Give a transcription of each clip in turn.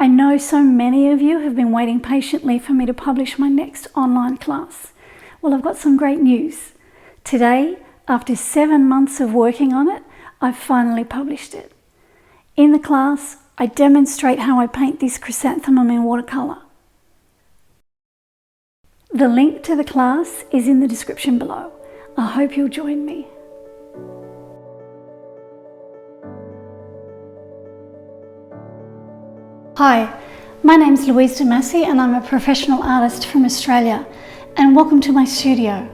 I know so many of you have been waiting patiently for me to publish my next online class. Well, I've got some great news. Today, after 7 months of working on it, I've finally published it. In the class, I demonstrate how I paint this chrysanthemum in watercolour. The link to the class is in the description below. I hope you'll join me. Hi, my name's Louise De Masi and I'm a professional artist from Australia, and welcome to my studio.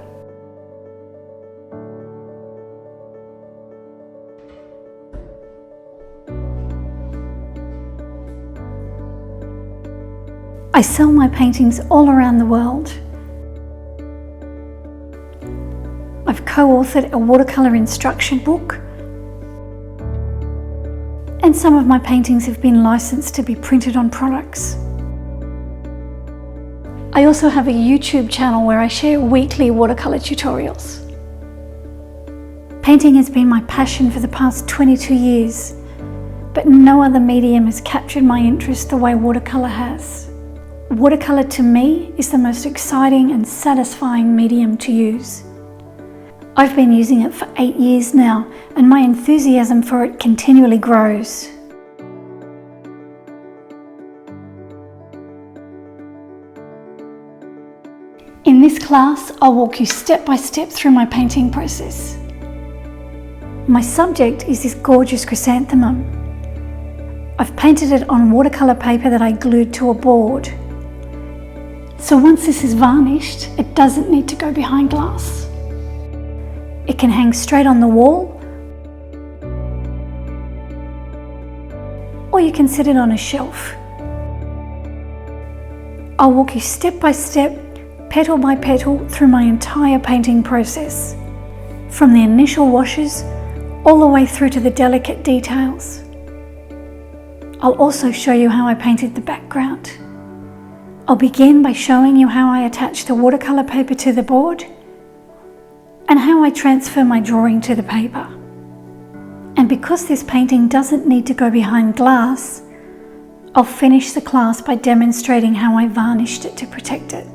I sell my paintings all around the world. I've co-authored a watercolour instruction book, and some of my paintings have been licensed to be printed on products. I also have a YouTube channel where I share weekly watercolour tutorials. Painting has been my passion for the past 22 years, but no other medium has captured my interest the way watercolour has. Watercolour to me is the most exciting and satisfying medium to use. I've been using it for 8 years now, and my enthusiasm for it continually grows. In this class, I'll walk you step by step through my painting process. My subject is this gorgeous chrysanthemum. I've painted it on watercolour paper that I glued to a board. So once this is varnished, it doesn't need to go behind glass. It can hang straight on the wall, or you can set it on a shelf. I'll walk you step by step, petal by petal, through my entire painting process, from the initial washes all the way through to the delicate details. I'll also show you how I painted the background. I'll begin by showing you how I attach the watercolour paper to the board, and how I transfer my drawing to the paper. And because this painting doesn't need to go behind glass, I'll finish the class by demonstrating how I varnished it to protect it.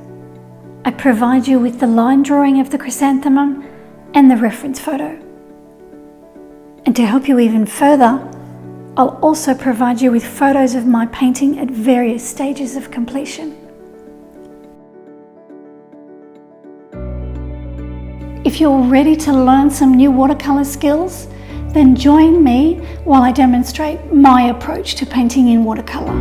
I provide you with the line drawing of the chrysanthemum and the reference photo. And to help you even further, I'll also provide you with photos of my painting at various stages of completion. If you're ready to learn some new watercolour skills, then join me while I demonstrate my approach to painting in watercolour.